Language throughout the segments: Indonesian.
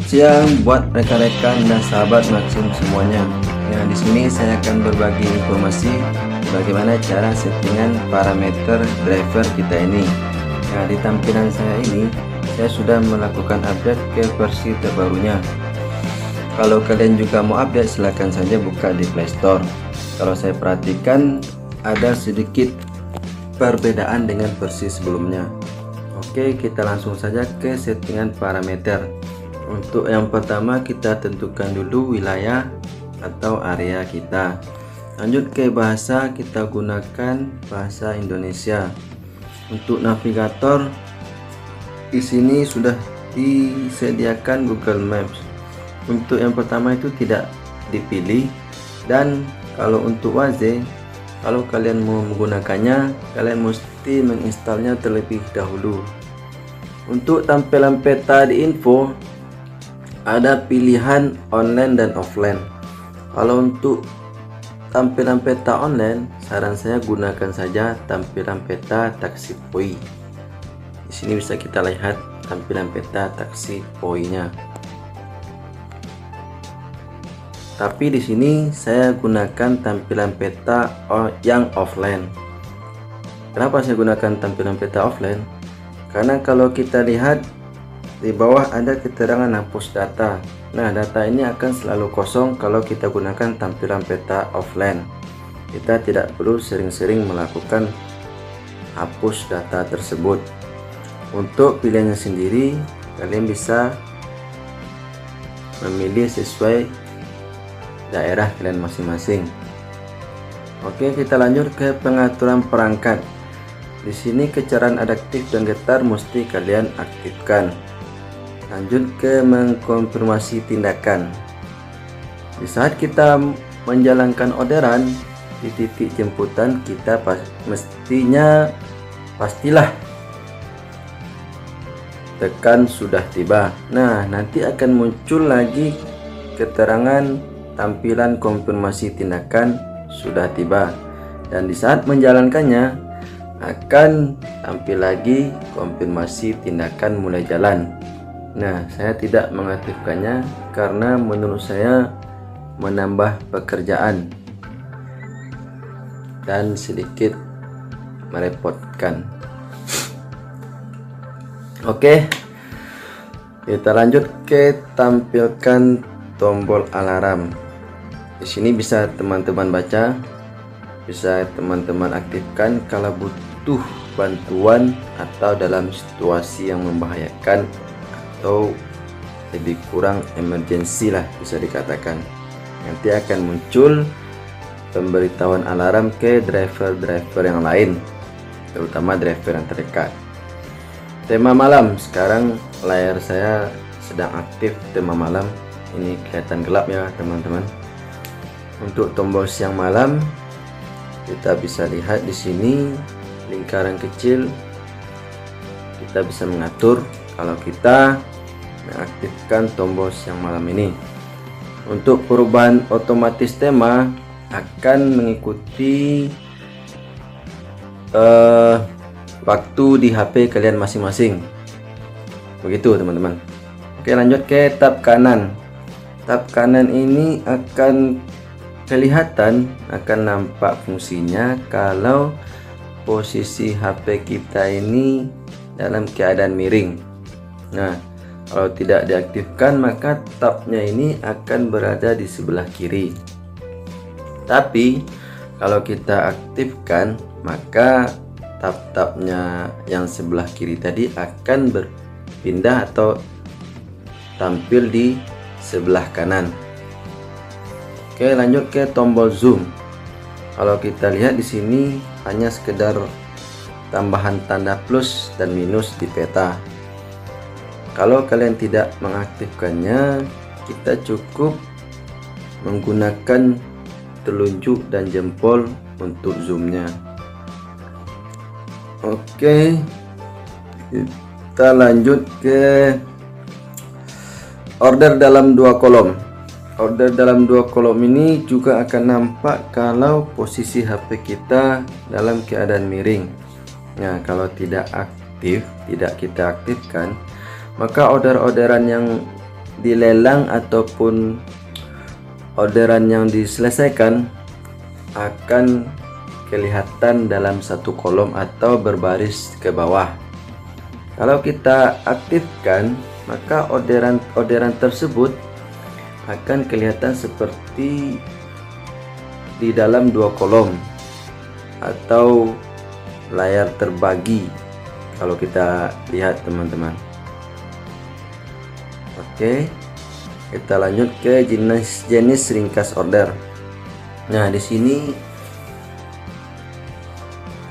siang buat rekan-rekan dan sahabat Maxim semuanya. Nah, di sini saya akan berbagi informasi bagaimana cara settingan parameter driver kita ini. Nah, di tampilan saya ini saya sudah melakukan update ke versi terbarunya. Kalau kalian juga mau update, silahkan saja buka di Play Store. Kalau saya perhatikan ada sedikit perbedaan dengan versi sebelumnya. Oke, kita langsung saja ke settingan parameter. Untuk yang pertama kita tentukan dulu wilayah atau area kita. Lanjut ke bahasa, kita gunakan bahasa Indonesia. Untuk navigator di sini sudah disediakan Google Maps. Untuk yang pertama itu tidak dipilih, dan kalau untuk Waze, kalau kalian mau menggunakannya, kalian mesti menginstalnya terlebih dahulu. Untuk tampilan peta di info, ada pilihan online dan offline. Kalau untuk tampilan peta online, saran saya gunakan saja tampilan peta taksi poi. Di sini bisa kita lihat tampilan peta taksi poi-nya. Tapi di sini saya gunakan tampilan peta yang offline. Kenapa saya gunakan tampilan peta offline? Karena kalau kita lihat di bawah ada keterangan hapus data. Nah, data ini akan selalu kosong kalau kita gunakan tampilan peta offline. Kita tidak perlu sering-sering melakukan hapus data tersebut. Untuk pilihannya sendiri, kalian bisa memilih sesuai daerah kalian masing-masing. Oke, kita lanjut ke pengaturan perangkat. Di sini kecerdasan adaptif dan getar mesti kalian aktifkan. Lanjut ke mengkonfirmasi tindakan. Di saat kita menjalankan orderan di titik jemputan, kita pastilah tekan sudah tiba. Nah, nanti akan muncul lagi keterangan tampilan konfirmasi tindakan sudah tiba, dan di saat menjalankannya akan tampil lagi konfirmasi tindakan mulai jalan. Nah, saya tidak mengaktifkannya karena menurut saya menambah pekerjaan dan sedikit merepotkan. Oke, kita lanjut ke tampilkan tombol alarm. Di sini bisa teman-teman baca, bisa teman-teman aktifkan kalau butuh bantuan atau dalam situasi yang membahayakan atau lebih kurang emergensi lah bisa dikatakan. Nanti akan muncul pemberitahuan alarm ke driver-driver yang lain, terutama driver yang terdekat. Tema malam, sekarang layar saya sedang aktif tema malam. Ini kelihatan gelap ya teman-teman. Untuk tombol siang malam, kita bisa lihat di sini lingkaran kecil. Kita bisa mengatur kalau kita mengaktifkan tombol siang malam ini. Untuk perubahan otomatis tema akan mengikuti waktu di HP kalian masing-masing. Begitu teman-teman. Oke, lanjut ke tab kanan. Tab kanan ini akan kelihatan, akan nampak fungsinya kalau posisi HP kita ini dalam keadaan miring. Nah, kalau tidak diaktifkan maka tabnya ini akan berada di sebelah kiri. Tapi kalau kita aktifkan maka tab-tabnya yang sebelah kiri tadi akan berpindah atau tampil di sebelah kanan. Oke, lanjut ke tombol zoom. Kalau kita lihat di sini hanya sekedar tambahan tanda plus dan minus di peta. Kalau kalian tidak mengaktifkannya, kita cukup menggunakan telunjuk dan jempol untuk zoomnya. Oke, kita lanjut ke order dalam 2 kolom. Order dalam 2 kolom ini juga akan nampak kalau posisi HP kita dalam keadaan miring. Nah, kalau tidak aktif, tidak kita aktifkan, maka orderan yang dilelang ataupun orderan yang diselesaikan akan kelihatan dalam satu kolom atau berbaris ke bawah. Kalau kita aktifkan, maka orderan tersebut akan kelihatan seperti di dalam dua kolom atau layar terbagi kalau kita lihat teman-teman. Oke, kita lanjut ke jenis ringkas order. Nah, di sini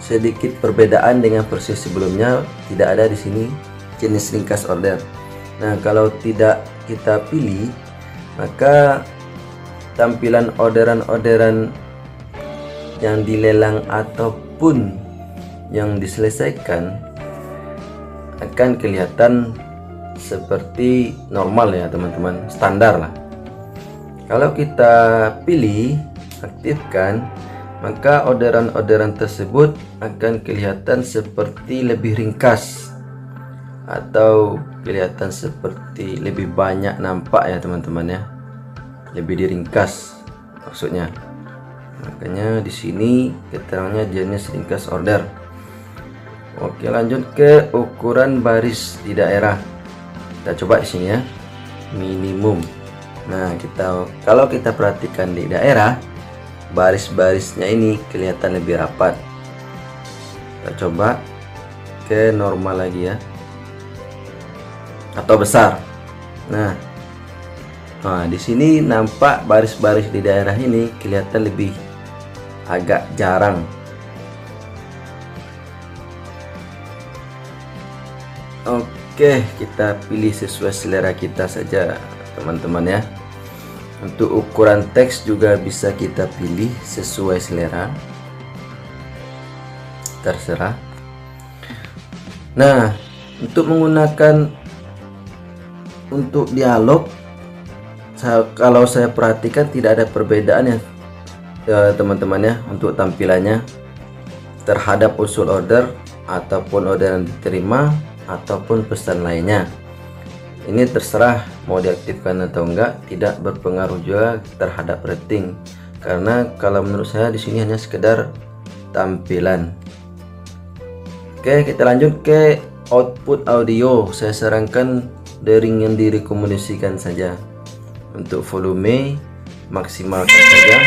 sedikit perbedaan dengan versi sebelumnya, tidak ada di sini jenis ringkas order. Nah, kalau tidak kita pilih, maka tampilan orderan-orderan yang dilelang ataupun yang diselesaikan akan kelihatan seperti normal ya teman-teman, standar lah. Kalau kita pilih, aktifkan, maka orderan-orderan tersebut akan kelihatan seperti lebih ringkas atau kelihatan seperti lebih banyak nampak ya teman-teman ya, lebih diringkas maksudnya. Makanya di sini keterangannya jenis ringkas order. Oke, lanjut ke ukuran baris di daerah. Kita coba di sini ya, minimum. Nah, kalau kita perhatikan di daerah, baris-barisnya ini kelihatan lebih rapat. Kita coba ke normal lagi ya, atau besar. Nah, di sini nampak baris-baris di daerah ini kelihatan lebih agak jarang. Oke, kita pilih sesuai selera kita saja teman-teman ya. Untuk ukuran teks juga bisa kita pilih sesuai selera, terserah. Nah, untuk menggunakan untuk dialog, kalau saya perhatikan tidak ada perbedaan ya teman-teman ya, untuk tampilannya terhadap usul order ataupun order yang diterima ataupun pesan lainnya. Ini terserah mau diaktifkan atau enggak, tidak berpengaruh juga terhadap rating, karena kalau menurut saya di sini hanya sekedar tampilan. Oke, kita lanjut ke output audio. Saya sarankan dering yang direkomendasikan saja. Untuk volume maksimalkan saja.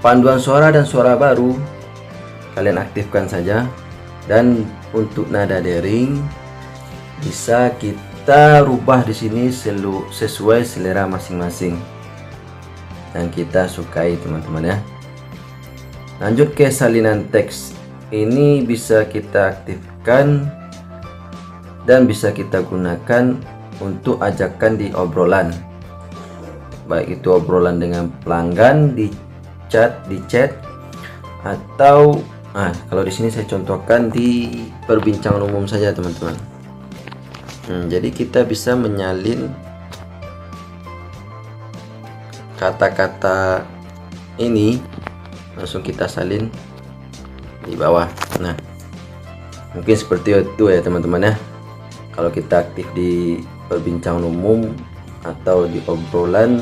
Panduan suara dan suara baru kalian aktifkan saja, dan untuk nada dering bisa kita rubah di sini sesuai selera masing-masing yang kita sukai teman-teman ya. Lanjut ke salinan teks. Ini bisa kita aktifkan dan bisa kita gunakan untuk ajakan di obrolan, baik itu obrolan dengan pelanggan di chat atau kalau di sini saya contohkan di perbincangan umum saja teman-teman. Jadi kita bisa menyalin kata-kata ini, langsung kita salin di bawah. Nah, mungkin seperti itu ya teman-teman ya. Kalau kita aktif di perbincangan umum atau di obrolan,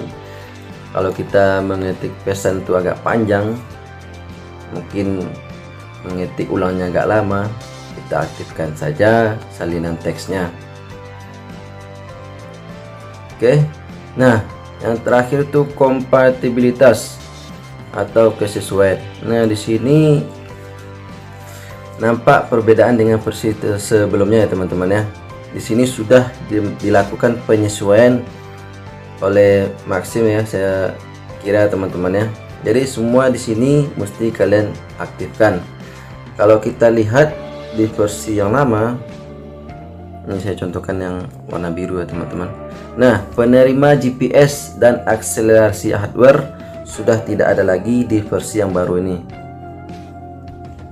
kalau kita mengetik pesan itu agak panjang, mungkin mengetik ulangnya agak lama, kita aktifkan saja salinan teksnya. Oke. Nah, yang terakhir itu kompatibilitas atau kesesuaian. Nah, di sini nampak perbedaan dengan versi sebelumnya ya teman-teman ya. Di sini sudah dilakukan penyesuaian oleh Maxim ya, saya kira teman-teman ya. Jadi semua di sini mesti kalian aktifkan. Kalau kita lihat di versi yang lama, ini saya contohkan yang warna biru ya teman-teman. Nah, penerima GPS dan akselerasi hardware sudah tidak ada lagi di versi yang baru ini.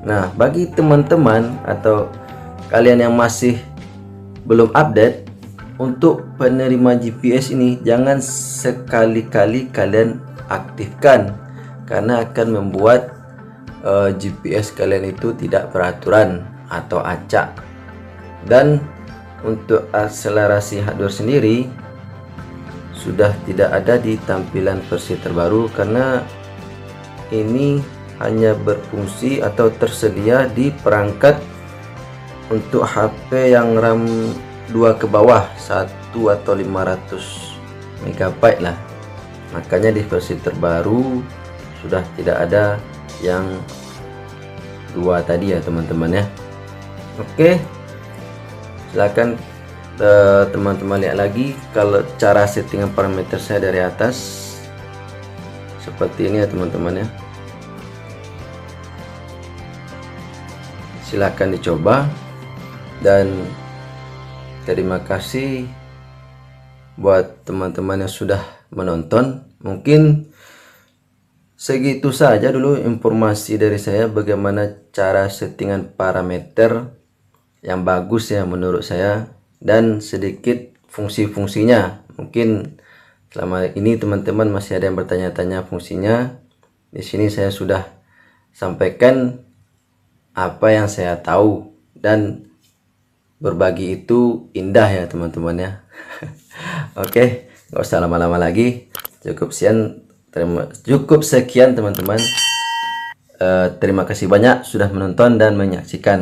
Nah, bagi teman-teman atau kalian yang masih belum update, untuk penerima GPS ini jangan sekali-kali kalian aktifkan, karena akan membuat GPS kalian itu tidak beraturan atau acak, dan untuk akselerasi hardware sendiri sudah tidak ada di tampilan versi terbaru, karena ini hanya berfungsi atau tersedia di perangkat untuk HP yang RAM 2 ke bawah, 1 atau 500 MB lah. Makanya di versi terbaru sudah tidak ada yang 2 tadi ya teman-teman ya. Oke, silakan teman-teman lihat lagi kalau cara settingan parameter saya dari atas seperti ini ya teman-teman ya. Silakan dicoba, dan terima kasih buat teman-teman yang sudah menonton. Mungkin segitu saja dulu informasi dari saya bagaimana cara settingan parameter yang bagus ya menurut saya, dan sedikit fungsi-fungsinya. Mungkin selama ini teman-teman masih ada yang bertanya-tanya fungsinya. Di sini saya sudah sampaikan apa yang saya tahu, dan berbagi itu indah ya teman-teman ya. Oke, nggak usah lama-lama lagi. Cukup sekian teman-teman. Terima kasih banyak sudah menonton dan menyaksikan.